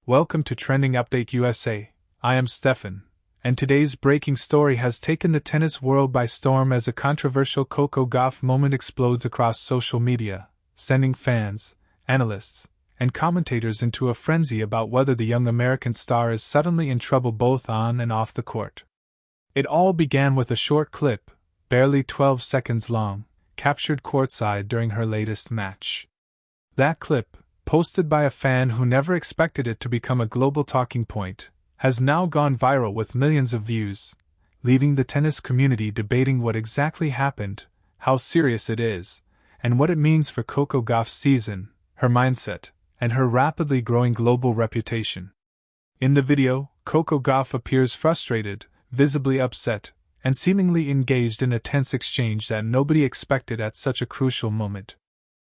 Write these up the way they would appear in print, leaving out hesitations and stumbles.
Welcome to Trending Update USA. I am Steffan, and today's breaking story has taken the tennis world by storm as a controversial Coco Gauff moment explodes across social media, sending fans, analysts, and commentators into a frenzy about whether the young American star is suddenly in trouble both on and off the court. It all began with a short clip, barely 12 seconds long, captured courtside during her latest match. That clip, posted by a fan who never expected it to become a global talking point, has now gone viral with millions of views, leaving the tennis community debating what exactly happened, how serious it is, and what it means for Coco Gauff's season, her mindset, and her rapidly growing global reputation. In the video, Coco Gauff appears frustrated, visibly upset, and seemingly engaged in a tense exchange that nobody expected at such a crucial moment.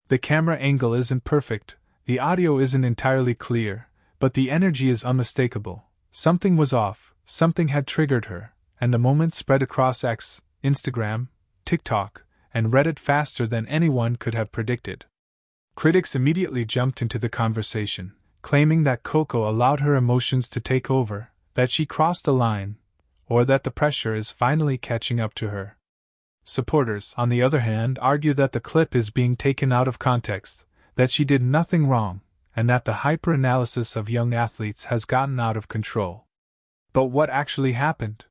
The camera angle isn't perfect, the audio isn't entirely clear, but the energy is unmistakable. Something was off, something had triggered her, and the moment spread across X, Instagram, TikTok, and Reddit faster than anyone could have predicted. Critics immediately jumped into the conversation, claiming that Coco allowed her emotions to take over, that she crossed the line, or that the pressure is finally catching up to her. Supporters, on the other hand, argue that the clip is being taken out of context, that she did nothing wrong, and that the hyper-analysis of young athletes has gotten out of control. But what actually happened?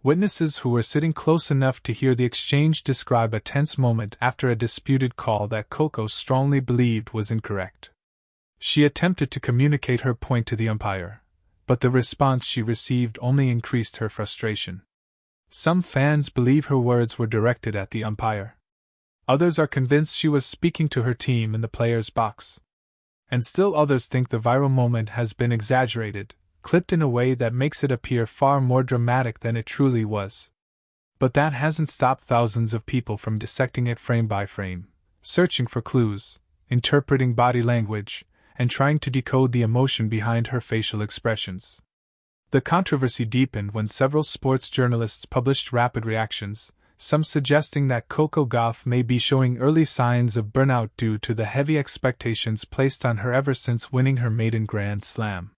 Witnesses who were sitting close enough to hear the exchange describe a tense moment after a disputed call that Coco strongly believed was incorrect. She attempted to communicate her point to the umpire, but the response she received only increased her frustration. Some fans believe her words were directed at the umpire. Others are convinced she was speaking to her team in the player's box. And still others think the viral moment has been exaggerated, clipped in a way that makes it appear far more dramatic than it truly was. But that hasn't stopped thousands of people from dissecting it frame by frame, searching for clues, interpreting body language, and trying to decode the emotion behind her facial expressions. The controversy deepened when several sports journalists published rapid reactions, some suggesting that Coco Gauff may be showing early signs of burnout due to the heavy expectations placed on her ever since winning her maiden Grand Slam.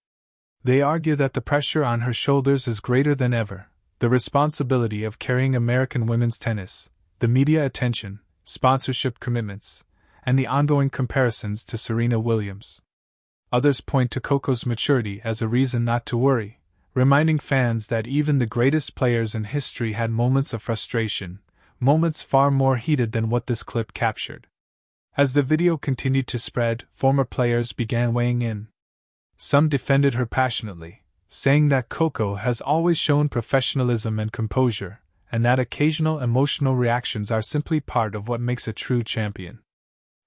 They argue that the pressure on her shoulders is greater than ever, the responsibility of carrying American women's tennis, the media attention, sponsorship commitments, and the ongoing comparisons to Serena Williams. Others point to Coco's maturity as a reason not to worry, reminding fans that even the greatest players in history had moments of frustration, moments far more heated than what this clip captured. As the video continued to spread, former players began weighing in. Some defended her passionately, saying that Coco has always shown professionalism and composure, and that occasional emotional reactions are simply part of what makes a true champion.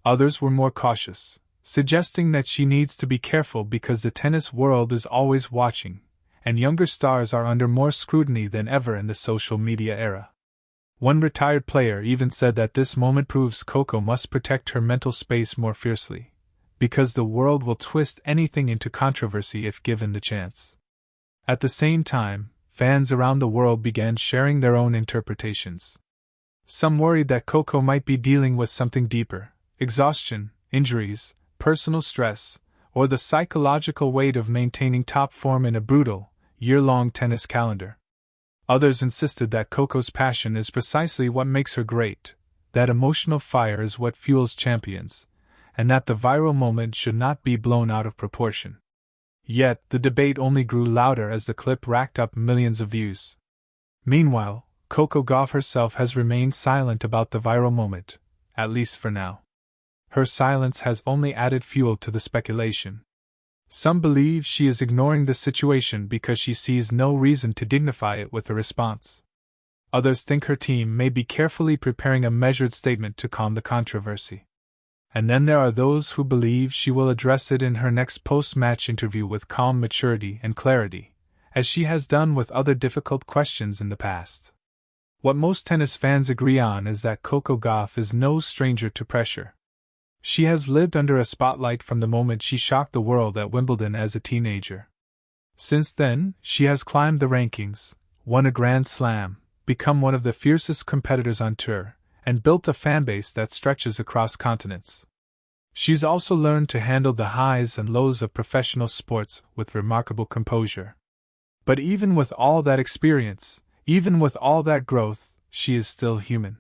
Others were more cautious, suggesting that she needs to be careful because the tennis world is always watching, and younger stars are under more scrutiny than ever in the social media era. One retired player even said that this moment proves Coco must protect her mental space more fiercely, because the world will twist anything into controversy if given the chance. At the same time, fans around the world began sharing their own interpretations. Some worried that Coco might be dealing with something deeper: exhaustion, injuries, personal stress, or the psychological weight of maintaining top form in a brutal, year-long tennis calendar. Others insisted that Coco's passion is precisely what makes her great, that emotional fire is what fuels champions, and that the viral moment should not be blown out of proportion. Yet, the debate only grew louder as the clip racked up millions of views. Meanwhile, Coco Gauff herself has remained silent about the viral moment, at least for now. Her silence has only added fuel to the speculation. Some believe she is ignoring the situation because she sees no reason to dignify it with a response. Others think her team may be carefully preparing a measured statement to calm the controversy. And then there are those who believe she will address it in her next post-match interview with calm maturity and clarity, as she has done with other difficult questions in the past. What most tennis fans agree on is that Coco Gauff is no stranger to pressure. She has lived under a spotlight from the moment she shocked the world at Wimbledon as a teenager. Since then, she has climbed the rankings, won a Grand Slam, become one of the fiercest competitors on tour, and built a fanbase that stretches across continents. She's also learned to handle the highs and lows of professional sports with remarkable composure. But even with all that experience, even with all that growth, she is still human.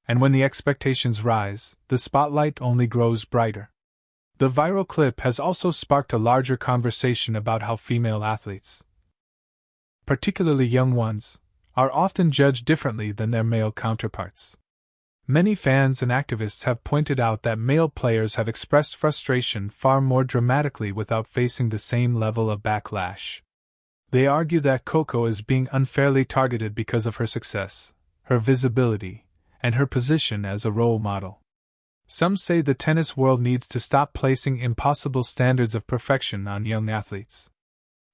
And when the expectations rise, the spotlight only grows brighter. The viral clip has also sparked a larger conversation about how female athletes, particularly young ones, are often judged differently than their male counterparts. Many fans and activists have pointed out that male players have expressed frustration far more dramatically without facing the same level of backlash. They argue that Coco is being unfairly targeted because of her success, her visibility, and her position as a role model. Some say the tennis world needs to stop placing impossible standards of perfection on young athletes.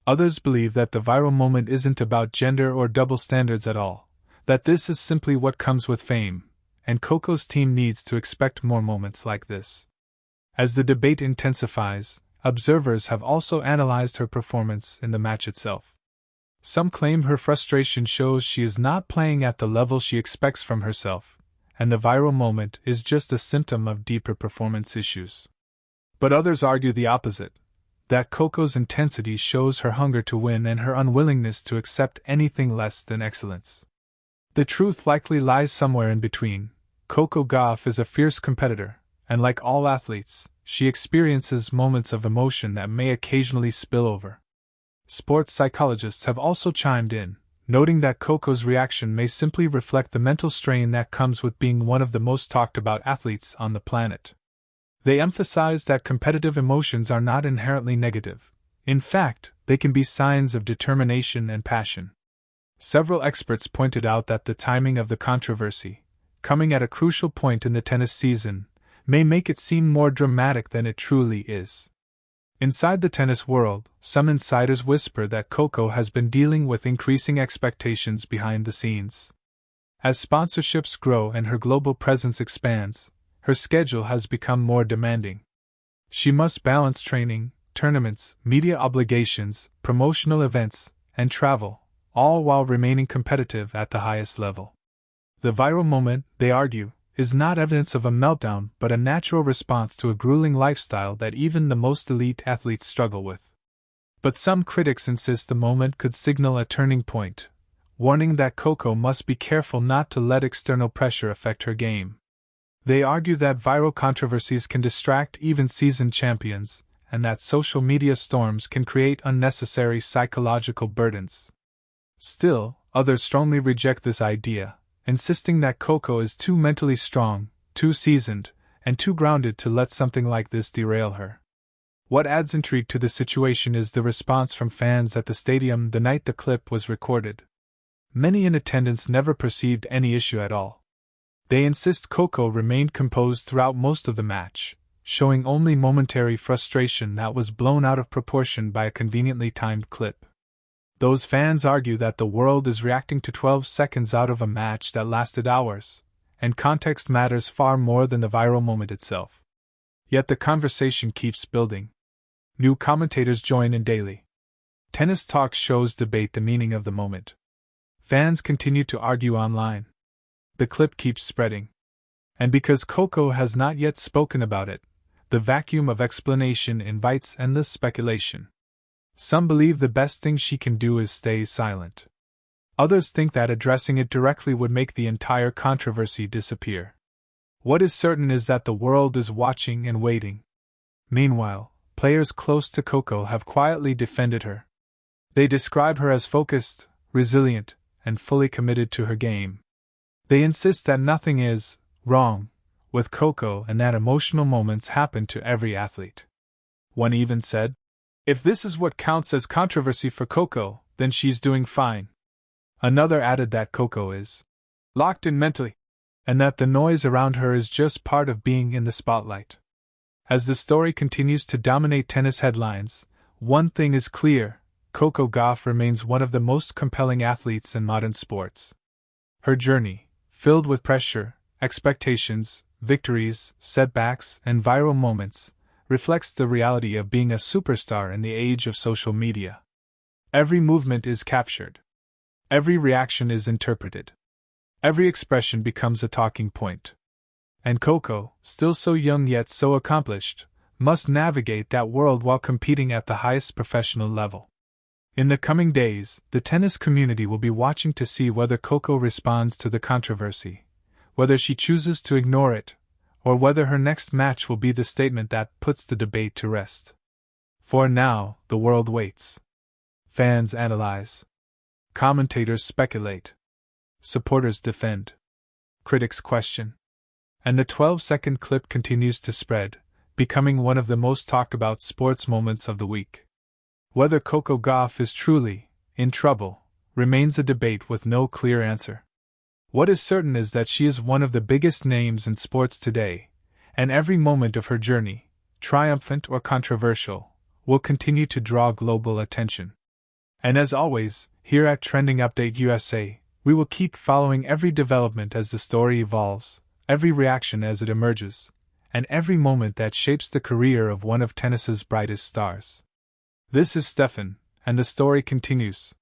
Others believe that the viral moment isn't about gender or double standards at all, that this is simply what comes with fame, and Coco's team needs to expect more moments like this. As the debate intensifies, observers have also analyzed her performance in the match itself. Some claim her frustration shows she is not playing at the level she expects from herself, and the viral moment is just a symptom of deeper performance issues. But others argue the opposite, that Coco's intensity shows her hunger to win and her unwillingness to accept anything less than excellence. The truth likely lies somewhere in between. Coco Gauff is a fierce competitor, and like all athletes, she experiences moments of emotion that may occasionally spill over. Sports psychologists have also chimed in, noting that Coco's reaction may simply reflect the mental strain that comes with being one of the most talked about athletes on the planet. They emphasize that competitive emotions are not inherently negative. In fact, they can be signs of determination and passion. Several experts pointed out that the timing of the controversy, coming at a crucial point in the tennis season, may make it seem more dramatic than it truly is. Inside the tennis world, some insiders whisper that Coco has been dealing with increasing expectations behind the scenes. As sponsorships grow and her global presence expands, her schedule has become more demanding. She must balance training, tournaments, media obligations, promotional events, and travel, all while remaining competitive at the highest level. The viral moment, they argue, is not evidence of a meltdown but a natural response to a grueling lifestyle that even the most elite athletes struggle with. But some critics insist the moment could signal a turning point, warning that Coco must be careful not to let external pressure affect her game. They argue that viral controversies can distract even seasoned champions, and that social media storms can create unnecessary psychological burdens. Still, others strongly reject this idea, insisting that Coco is too mentally strong, too seasoned, and too grounded to let something like this derail her. What adds intrigue to the situation is the response from fans at the stadium the night the clip was recorded. Many in attendance never perceived any issue at all. They insist Coco remained composed throughout most of the match, showing only momentary frustration that was blown out of proportion by a conveniently timed clip. Those fans argue that the world is reacting to 12 seconds out of a match that lasted hours, and context matters far more than the viral moment itself. Yet the conversation keeps building. New commentators join in daily. Tennis talk shows debate the meaning of the moment. Fans continue to argue online. The clip keeps spreading. And because Coco has not yet spoken about it, the vacuum of explanation invites endless speculation. Some believe the best thing she can do is stay silent. Others think that addressing it directly would make the entire controversy disappear. What is certain is that the world is watching and waiting. Meanwhile, players close to Coco have quietly defended her. They describe her as focused, resilient, and fully committed to her game. They insist that nothing is wrong with Coco and that emotional moments happen to every athlete. One even said, "If this is what counts as controversy for Coco, then she's doing fine." Another added that Coco is locked in mentally, and that the noise around her is just part of being in the spotlight. As the story continues to dominate tennis headlines, one thing is clear: Coco Gauff remains one of the most compelling athletes in modern sports. Her journey, filled with pressure, expectations, victories, setbacks, and viral moments, reflects the reality of being a superstar in the age of social media. Every movement is captured. Every reaction is interpreted. Every expression becomes a talking point. And Coco, still so young yet so accomplished, must navigate that world while competing at the highest professional level. In the coming days, the tennis community will be watching to see whether Coco responds to the controversy, whether she chooses to ignore it, or whether her next match will be the statement that puts the debate to rest. For now, the world waits. Fans analyze. Commentators speculate. Supporters defend. Critics question. And the 12-second clip continues to spread, becoming one of the most talked about sports moments of the week. Whether Coco Gauff is truly in trouble remains a debate with no clear answer. What is certain is that she is one of the biggest names in sports today, and every moment of her journey, triumphant or controversial, will continue to draw global attention. And as always, here at Trending Update USA, we will keep following every development as the story evolves, every reaction as it emerges, and every moment that shapes the career of one of tennis's brightest stars. This is Steffan, and the story continues.